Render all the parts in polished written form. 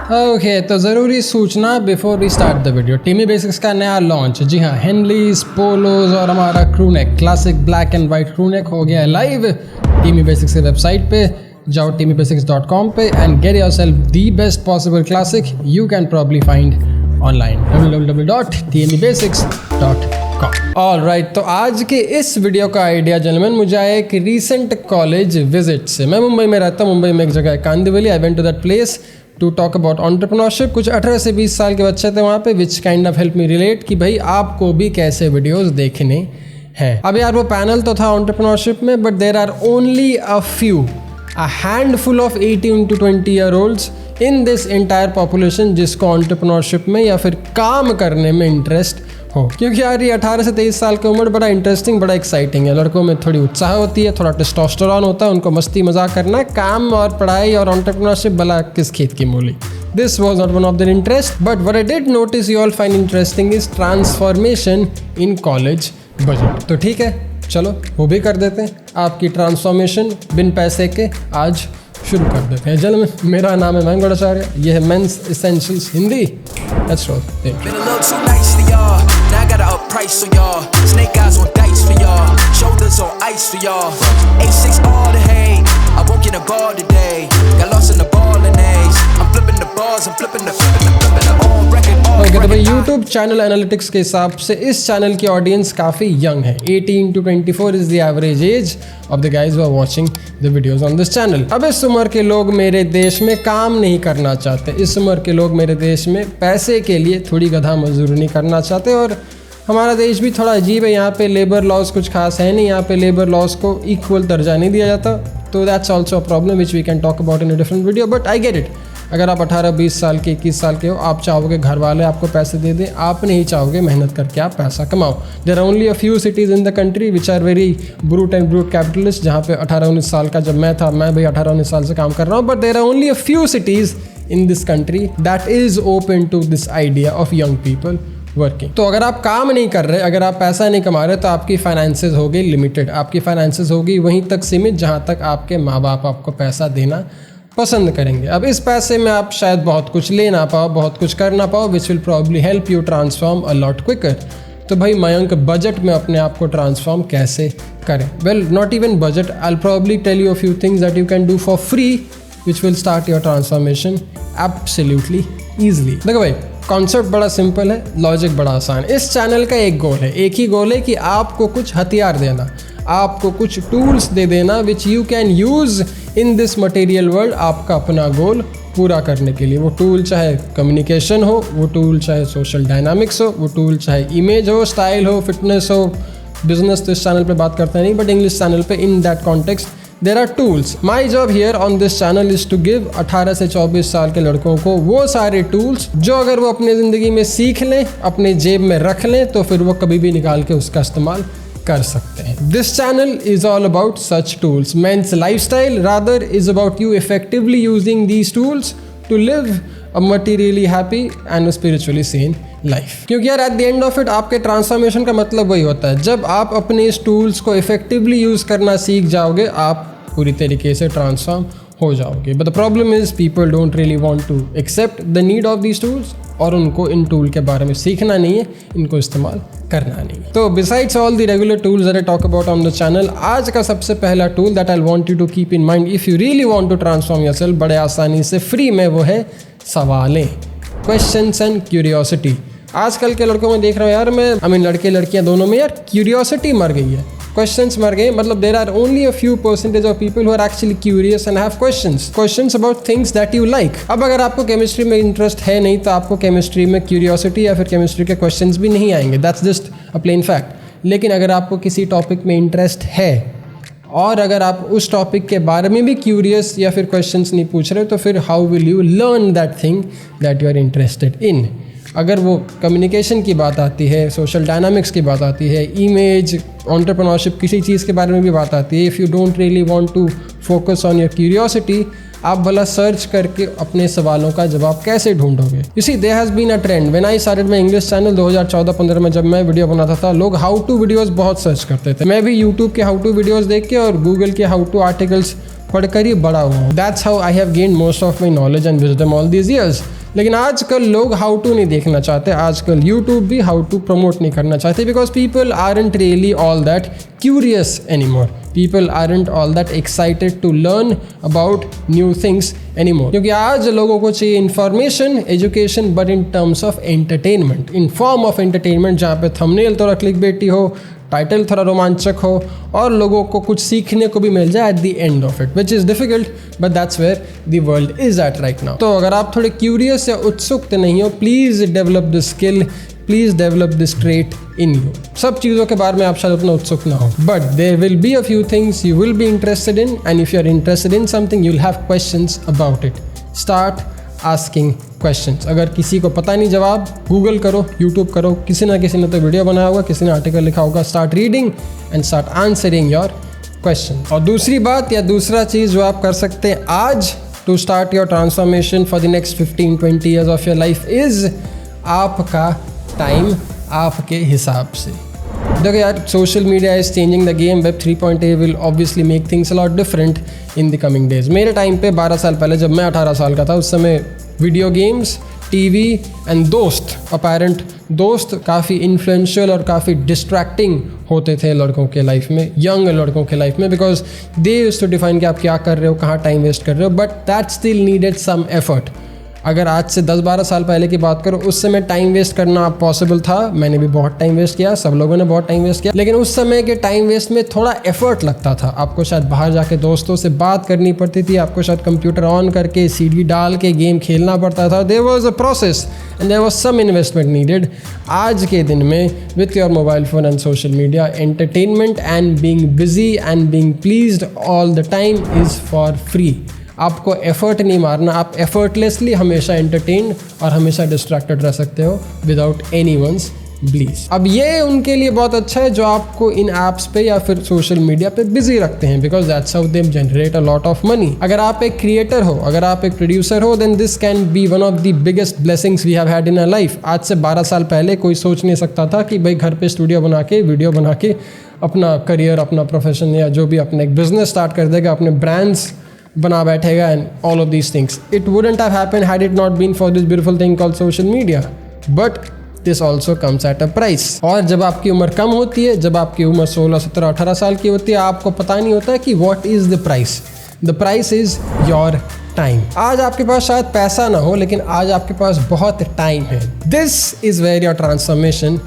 Okay तो ज़रूरी सूचना before we start the video. Teamy Basics का नया लॉन्च, जी हाँ, हेनलीज, पोलोज और हमारा crewneck, classic black and white crewneck हो गया है लाइव टीमी बेसिक्स की वेबसाइट पे। जाओ TeamyBasics.com पे and get yourself the best possible classic you can probably find online www.TeamyBasics.com। Alright, तो आज के इस वीडियो का आइडिया जनरल मुझे आया एक रीसेंट कॉलेज विजिट से। मैं मुंबई में रहता हूँ, मुंबई में एक जगह है Kandivali. I went to that place to talk about entrepreneurship. कुछ 18 से 20 साल के बच्चे थे वहाँ पे, which kind of help me relate कि भाई आपको भी कैसे वीडियोस देखने हैं। अब यार वो पैनल तो था एंटरप्रेन्योरशिप में, but there are only a handful of 18 to 20 year olds in this entire population जिसको एंटरप्रेन्योरशिप में या फिर काम करने में इंटरेस्ट हो। क्योंकि यार ये 18 से 23 साल की उम्र बड़ा इंटरेस्टिंग, बड़ा एक्साइटिंग है। लड़कों में थोड़ी उत्साह होती है, थोड़ा टेस्टोस्टेरोन होता है, उनको मस्ती मजाक करना है। काम और पढ़ाई और एंटरप्रेन्योरशिप भला किस खेत की मूली। This was not one of their interest, but what I did notice you all find interesting is transformation in college budget। तो ठीक है, चलो वो भी कर देते हैं। आपकी ट्रांसफॉर्मेशन बिन पैसे के आज शुरू कर देते हैं। चलो, मेरा नाम है मयंक गौड़ाचार्य, ये है men's essentials Hindi. Let's roll। Okay, तो भाई यूट्यूब चैनल एनालिटिक्स के हिसाब से इस चैनल की ऑडियंस काफ़ी यंग है। 18 to 24 is the average age of the guys who are watching the videos on this channel. अब इस उम्र के लोग मेरे देश में काम नहीं करना चाहते। इस उम्र के लोग मेरे देश में पैसे के लिए थोड़ी गधा मजदूरी नहीं करना चाहते। और हमारा देश भी थोड़ा अजीब है, यहाँ पे लेबर लॉज कुछ खास है नहीं। यहाँ पे लेबर लॉज को इक्वल दर्जा नहीं दिया जाता। तो that's also a problem which we can talk about in a different video, but I get it. अगर आप 18-20 साल के, 21 साल के हो, आप चाहोगे घर वाले आपको पैसे दे दें, आप नहीं चाहोगे मेहनत करके आप पैसा कमाओ। There are only a few cities in the country which are very brute and brute capitalist, जहाँ पे 18-19 साल का जब मैं था, मैं भाई 18-19 साल से काम कर रहा हूँ, but there are only a few cities in this country that is open to this idea of young people working. तो अगर आप काम नहीं कर रहे, अगर आप पैसा नहीं कमा रहे, तो आपकी फाइनेंसेस हो गई लिमिटेड। आपकी फाइनेंसेस होगी वहीं तक सीमित जहाँ तक आपके माँ बाप आपको पैसा देना पसंद करेंगे। अब इस पैसे में आप शायद बहुत कुछ ले ना पाओ, बहुत कुछ कर ना पाओ, which will probably help you transform a lot quicker. तो भाई मयंक, बजट में अपने आप को ट्रांसफॉर्म कैसे करें? Well, not even budget, I will probably tell you a few things that you can do for free which will start your transformation absolutely easily. देखो भाई, कॉन्सेप्ट बड़ा सिंपल है, लॉजिक बड़ा आसान है। इस चैनल का एक गोल है, एक ही गोल है कि आपको कुछ हथियार देना, आपको कुछ टूल्स दे देना which you can use in this material world आपका अपना गोल पूरा करने के लिए। वो टूल चाहे कम्युनिकेशन हो, वो टूल चाहे सोशल डायनामिक्स हो, वो टूल चाहे इमेज हो, स्टाइल हो, फिटनेस हो। बिजनेस तो इस चैनल पे बात करते हैं नहीं, बट इंग्लिश चैनल पे in that context there are tools. My job here on this channel is to give 18 से 24 साल के लड़कों को वो सारे टूल्स जो अगर वो अपनी ज़िंदगी में सीख लें, अपने जेब में रख लें, तो फिर वो कभी भी निकाल के उसका इस्तेमाल कर सकते हैं। This channel is all about such tools. Men's lifestyle rather is about you effectively using these tools to live a materially happy and spiritually sane life. क्योंकि यार at the end of it आपके transformation का मतलब वही होता है, जब आप अपने इस टूल्स को इफेक्टिवली यूज़ करना सीख जाओगे, आप पूरी तरीके से ट्रांसफॉर्म हो जाओगे। But the problem is people don't really want to accept the need of these tools, और उनको इन टूल के बारे में सीखना नहीं है, इनको इस्तेमाल करना नहीं है। तो besides all the regular tools that I talk about on the channel, आज का सबसे पहला tool that I want you to keep in mind if you really want to transform yourself बड़े आसानी से फ्री में, वो है सवालें, क्वेश्चंस एंड क्यूरियोसिटी। आजकल के लड़कों में देख रहा हूँ यार मैं, लड़के लड़कियाँ दोनों में यार क्यूरियोसिटी मर गई है, क्वेश्चंस मर गए। मतलब there are only a few percentage of people who are actually curious and have questions about things that you like. अब अगर आपको केमिस्ट्री में इंटरेस्ट है नहीं, तो आपको केमिस्ट्री में क्यूरियोसिटी या फिर केमिस्ट्री के क्वेश्चंस भी नहीं आएंगे, that's just a plain fact. लेकिन अगर आपको किसी टॉपिक में इंटरेस्ट है और अगर आप उस टॉपिक के बारे में भी क्यूरियस या फिर क्वेश्चंस नहीं पूछ रहे, तो फिर how will you learn that thing that you are interested in. अगर वो कम्युनिकेशन की बात आती है, सोशल डायनामिक्स की बात आती है, इमेज, एंटरप्रेन्योरशिप, किसी चीज़ के बारे में भी बात आती है, if you don't really want to focus on your curiosity, आप भला सर्च करके अपने सवालों का जवाब कैसे ढूंढोगे? You see there has been a trend when I started my English channel 2014-15 में जब मैं वीडियो बनाता था, लोग हाउ टू वीडियोस बहुत सर्च करते थे। मैं भी यूट्यूब के हाउ टू वीडियोस देख के और गूगल के हाउ टू आर्टिकल्स पढ़कर ही बड़ा हुआ हूँ। That's how I have gained most of my knowledge and wisdom all these years. लेकिन आजकल लोग हाउ टू नहीं देखना चाहते, आजकल यूट्यूब भी हाउ टू प्रमोट नहीं करना चाहते, because people aren't really all that curious anymore, people aren't all that excited to learn about new things anymore. क्योंकि आज लोगों को चाहिए information, education, but in terms of entertainment, in form of entertainment, जहाँ पे थंबनेल थोड़ा क्लिकबेटी हो, title थोड़ा रोमांचक हो और लोगों को कुछ सीखने को भी मिल जाए at the end of it, which is difficult, but that's where the world is at right now. तो अगर आप थोड़े क्यूरियस या उत्सुक नहीं हो, please develop the skill, please develop this trait in you. सब चीज़ों के बारे में आप शायद उतना उत्सुक ना हो, but there will be a few things you will be interested in, and if you are interested in something you will have questions about it. Start asking questions. अगर किसी को पता नहीं जवाब, गूगल करो, यूट्यूब करो, किसी ना किसी ने तो वीडियो बनाया होगा, किसी ने आर्टिकल लिखा होगा। Start reading and start answering your question. और दूसरी बात या दूसरा चीज़ जो आप कर सकते हैं आज to start your transformation for the next 15-20 years of your life is आपका टाइम आपके हिसाब से। देखो यार, social media is changing the game. Web 3.0 will obviously make things a lot different in the coming days. मेरे time पे 12 साल पहले जब मैं 18 साल का था, उस समय वीडियो गेम्स, टीवी एंड दोस्त, अपैरेंट दोस्त काफ़ी इन्फ्लुएंशियल और काफ़ी डिस्ट्रैक्टिंग होते थे लड़कों के लाइफ में, यंग लड़कों के लाइफ में, because they used to define कि आप क्या कर रहे हो, कहाँ टाइम वेस्ट कर रहे हो, but that still needed some effort. अगर आज से 10-12 साल पहले की बात करो, उस समय टाइम वेस्ट करना पॉसिबल था। मैंने भी बहुत टाइम वेस्ट किया, सब लोगों ने बहुत टाइम वेस्ट किया, लेकिन उस समय के टाइम वेस्ट में थोड़ा एफर्ट लगता था। आपको शायद बाहर जाके दोस्तों से बात करनी पड़ती थी, आपको शायद कंप्यूटर ऑन करके सीडी डाल के गेम खेलना पड़ता था। There was a process and there was some investment needed. आज के दिन में with your mobile phone and social media, entertainment and being busy and being pleased all the time is for free. आपको effort नहीं मारना, आप effortlessly हमेशा entertained और हमेशा डिस्ट्रैक्टेड रह सकते हो विदाउट एनीवन्स ब्लीज। अब ये उनके लिए बहुत अच्छा है जो आपको इन ऐप्स पे या फिर सोशल मीडिया पे बिजी रखते हैं, because that's how they generate a lot of money. अगर आप एक क्रिएटर हो, अगर आप एक प्रोड्यूसर हो, then this can be one of the biggest blessings we have had in our life. आज से 12 साल पहले कोई सोच नहीं सकता था कि भाई घर पे स्टूडियो बना के, वीडियो बना के अपना करियर, अपना प्रोफेशन या जो भी अपना एक बिजनेस स्टार्ट कर देगा, अपने ब्रांड्स बना बैठेगा and all of these things. It wouldn't have happened had it not been for this beautiful thing called social media, but this also comes at a price. और जब आपकी उम्र कम होती है, जब आपकी उम्र 16, 17, 18 साल की होती है, आपको पता नहीं होता कि what is the price. The price is your time. आज आपके पास शायद पैसा ना हो, लेकिन आज आपके पास बहुत टाइम है। This is where your transformation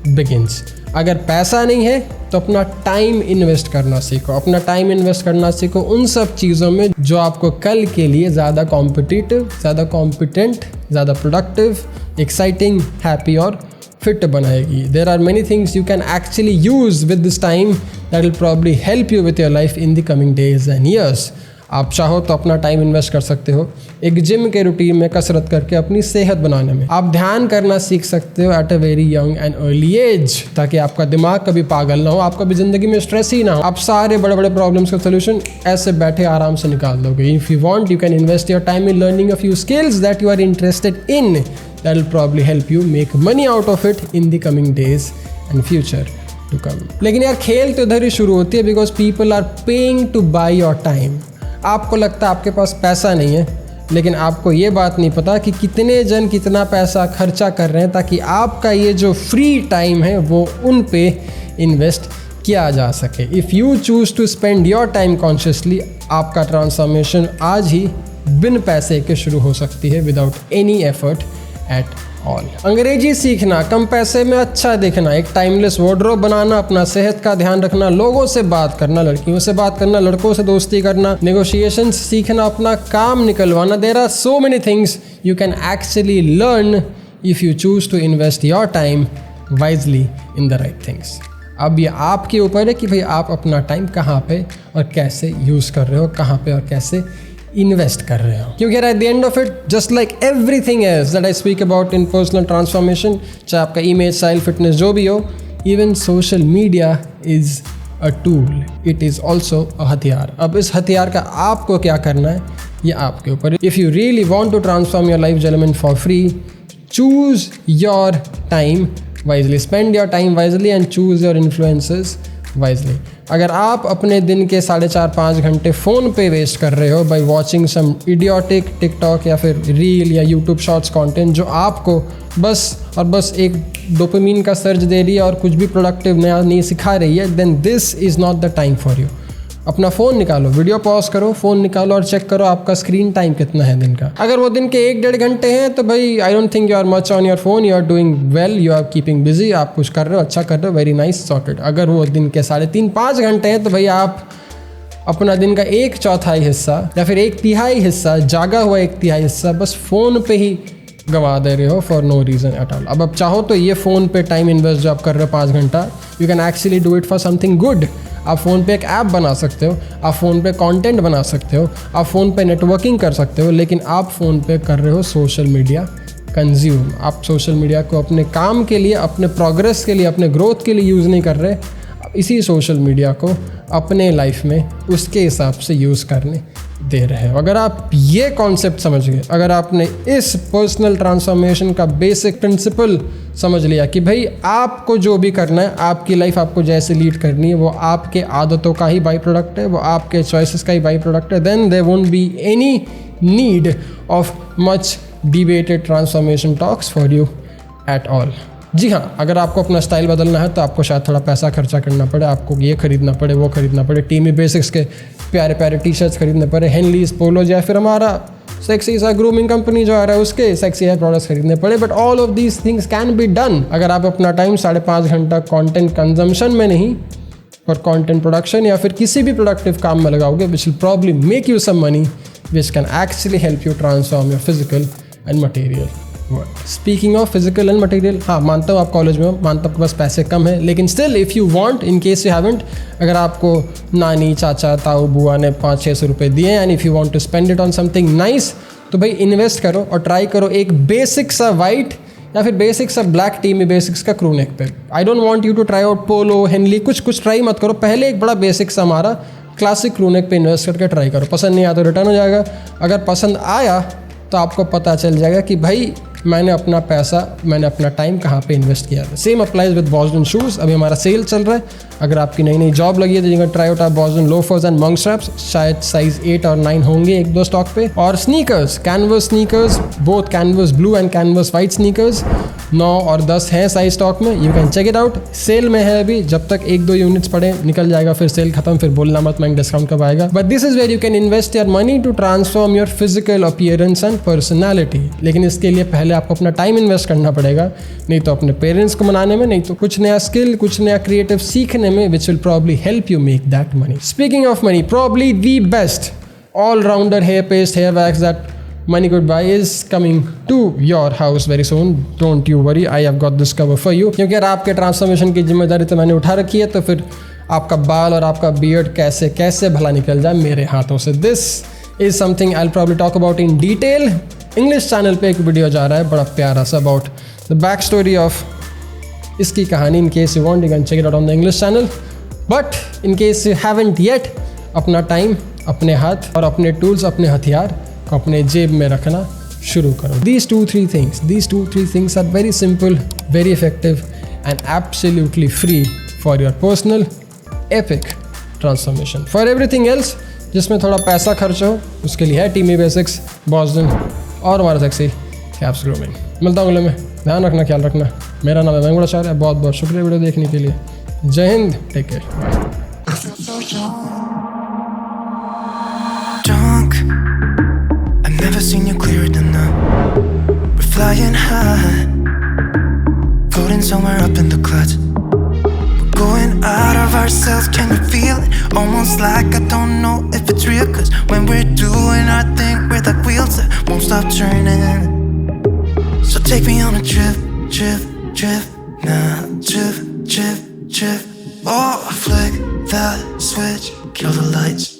begins. अगर पैसा नहीं है तो अपना टाइम इन्वेस्ट करना सीखो, अपना टाइम इन्वेस्ट करना सीखो उन सब चीज़ों में जो आपको कल के लिए ज़्यादा कॉम्पिटिटिव, ज़्यादा कॉम्पिटेंट, ज़्यादा प्रोडक्टिव, एक्साइटिंग, हैप्पी और फिट बनाएगी। There are many things you can actually use with this time that will probably help you with your life in the coming days and years. आप चाहो तो अपना time invest कर सकते हो एक जिम के रूटीन में कसरत करके अपनी सेहत बनाने में। आप ध्यान करना सीख सकते हो at a very young and early age, ताकि आपका दिमाग कभी पागल ना हो, आपका भी ज़िंदगी में स्ट्रेस ही ना हो। आप सारे बड़े बड़े प्रॉब्लम्स का सोल्यूशन ऐसे बैठे आराम से निकाल दोगे। If you want, you can invest your time in learning a few skills that you are interested in, that will probably help you make money out of it in the coming days and future to come. लेकिन यार खेल तो इधर ही शुरू होती है, because people are paying to buy your time. आपको लगता है आपके पास पैसा नहीं है, लेकिन आपको ये बात नहीं पता कि कितने जन कितना पैसा खर्चा कर रहे हैं ताकि आपका ये जो फ्री टाइम है वो उन पे इन्वेस्ट किया जा सके। If you choose to spend your time consciously, आपका ट्रांसफॉर्मेशन आज ही बिन पैसे के शुरू हो सकती है, without any effort at all. अंग्रेजी सीखना, कम पैसे में अच्छा दिखना, एक टाइमलेस वार्डरोब बनाना, अपना सेहत का ध्यान रखना, लोगों से बात करना, लड़कियों से बात करना, लड़कों से दोस्ती करना, नेगोशिएशंस सीखना, अपना काम निकलवाना। There are so many things you can actually learn if you choose to invest your time wisely in the right things. अब ये आपके ऊपर है कि भाई आप अपना टाइम कहाँ पे और कैसे यूज़ कर रहे हो, कहाँ पे और कैसे इन्वेस्ट कर रहे हो। क्योंकि eight the end of it, just like everything else that I speak about in personal transformation, चाहे आपका इमेज, स्टाइल, फिटनेस जो भी हो, even social media is a tool, it is also a हथियार। अब इस हथियार का आपको क्या करना है ये आपके ऊपर। If you really want to transform your life genuine for free, choose your time wisely, spend your time wisely and choose your influences wisely. अगर आप अपने दिन के 4.5 घंटे फ़ोन पे वेस्ट कर रहे हो by watching some idiotic TikTok या फिर रील या यूट्यूब शॉर्ट्स कंटेंट जो आपको बस और बस एक डोपामिन का सर्ज दे रही है और कुछ भी प्रोडक्टिव नया नहीं सिखा रही है, then this is not the time for you. अपना फ़ोन निकालो, वीडियो पॉज करो, फ़ोन निकालो और चेक करो आपका स्क्रीन टाइम कितना है दिन का। अगर वो दिन के 1-1.5 घंटे हैं तो भाई I don't think you are much on your phone, you are doing well, you are keeping busy, आप कुछ कर रहे हो, अच्छा कर रहे हो, वेरी नाइस, सॉर्टेड। अगर वो दिन के 3.5-5 घंटे हैं तो भाई आप अपना दिन का 1/4 हिस्सा या फिर 1/3 हिस्सा, जागा हुआ 1/3 हिस्सा बस फ़ोन पे ही गवा दे रहे हो for no reason at all. अब चाहो तो ये फ़ोन पे टाइम इन्वेस्ट जो आप कर रहे हो 5 घंटा, you can actually do it for something good. आप फ़ोन पे एक ऐप बना सकते हो, आप फ़ोन पे कंटेंट बना सकते हो, आप फ़ोन पे नेटवर्किंग कर सकते हो, लेकिन आप फ़ोन पे कर रहे हो सोशल मीडिया कंज्यूम। आप सोशल मीडिया को अपने काम के लिए, अपने प्रोग्रेस के लिए, अपने ग्रोथ के लिए यूज़ नहीं कर रहे, इसी सोशल मीडिया को अपने लाइफ में उसके हिसाब से यूज़ करने दे रहे हो। अगर आप ये कॉन्सेप्ट समझ गए, अगर आपने इस पर्सनल ट्रांसफॉर्मेशन का बेसिक प्रिंसिपल समझ लिया कि भाई आपको जो भी करना है, आपकी लाइफ आपको जैसे लीड करनी है, वो आपके आदतों का ही बाई प्रोडक्ट है, वो आपके चॉइसेस का ही बाई प्रोडक्ट है, then there won't be any need of much debated transformation talks for you at all. जी हाँ, अगर आपको अपना स्टाइल बदलना है तो आपको शायद थोड़ा पैसा खर्चा करना पड़े, आपको ये खरीदना पड़े, वो खरीदना पड़े, टीमी बेसिक्स के प्यारे प्यारे टी शर्ट्स खरीदने पड़े, हेनलीज, पोलो या फिर हमारा सेक्सी सा ग्रूमिंग कंपनी जो आ रहा है उसके सेक्सी हेयर प्रोडक्ट्स खरीदने पड़े। But all of these things can be done अगर आप अपना टाइम 5.5 घंटा कंटेंट कंजम्पशन में नहीं पर कंटेंट प्रोडक्शन या फिर किसी भी प्रोडक्टिव काम में लगाओगे, which will probably make you some money which can actually help you transform your physical and material. Speaking of physical and material, हाँ मानता हूँ आप कॉलेज में हो, मानता हूँ आपके पास पैसे कम है, लेकिन still if you want, in case you haven't, अगर आपको नानी, चाचा, ताऊ, बुआ ने 500-600 रुपये दिए and if you want to spend it on something nice, तो भाई इन्वेस्ट करो और ट्राई करो एक बेसिक सा वाइट या फिर बेसिक सा ब्लैक टी में बेसिक्स का क्रू नेक पे। I don't want you to try out polo, henley, कुछ ट्राई मत करो, पहले एक बड़ा बेसिक सा हमारा क्लासिक क्रू नेक पे इन्वेस्ट करके ट्राई करो। पसंद नहीं आया तो रिटर्न हो जाएगा, अगर पसंद आया तो आपको पता चल जाएगा कि भाई मैंने अपना पैसा, मैंने अपना टाइम कहाँ पे इन्वेस्ट किया था। Same applies with Boston shoes. अभी हमारा सेल चल रहा है, अगर आपकी नई नई जॉब लगी है तो you can try out our Boston loafers and monk straps, शायद साइज 8 और 9 होंगे 1-2 स्टॉक पे। और sneakers, canvas sneakers, both canvas blue and canvas white sneakers 9 और 10 हैं साइज स्टॉक में, you can check it out. Sale में है अभी, जब तक 1-2 यूनिट्स पड़े निकल जाएगा, फिर सेल खत्म, फिर बोलना मत मैं डिस्काउंट कब आएगा। But this is where you can invest your money to transform your physical appearance and personality. लेकिन इसके लिए पहले आपको अपना टाइम इन्वेस्ट करना पड़ेगा, नहीं तो अपने पेरेंट्स को मनाने में, नहीं तो कुछ नया स्किल, कुछ नया क्रिएटिव सीखने में, विच will probably help you make that money. Speaking of money, probably the best all-rounder hair paste, hair wax that money could buy is coming to your house very soon. Don't you worry, I have got this cover for you. क्योंकि अगर आपके transformation की जिम्मेदारी तो मैंने उठा रखी है, तो फिर आपका बाल और आपका बियर्ड कैसे कैसे भला निकल जाए मेरे हाथों से। This is something I will probably talk about in detail. English channel पे एक वीडियो जा रहा है बड़ा प्यारा सा about the back story of इसकी कहानी। In case you want, you can check it out on the English channel. But in case you haven't yet, अपना टाइम, अपने हाथ और अपने टूल्स, अपने हथियार को अपने जेब में रखना शुरू करो। These 2-3 things are very simple, very effective and absolutely free for your personal epic transformation. For everything else, जिसमें थोड़ा पैसा खर्च हो, उसके लिए है टीमी बेसिक्स, बॉस्टन और हमारा सेक्सी कैप्स ग्रूमिंग। मिलता हूँ अगले में, ध्यान रखना, ख्याल रखना। मेरा नाम है वेंकटाचार्य, बहुत बहुत शुक्रिया वीडियो देखने के लिए। जय हिंद, take care, bye. Never seen you clearer than now. We're flying high, floating somewhere up in the clouds. We're going out of ourselves, can you feel it? Almost like I don't know if it's real, 'cause when we're doing our thing, we're like wheels that won't stop turning. So take me on a trip now, trip. Oh, flick that switch, kill the lights.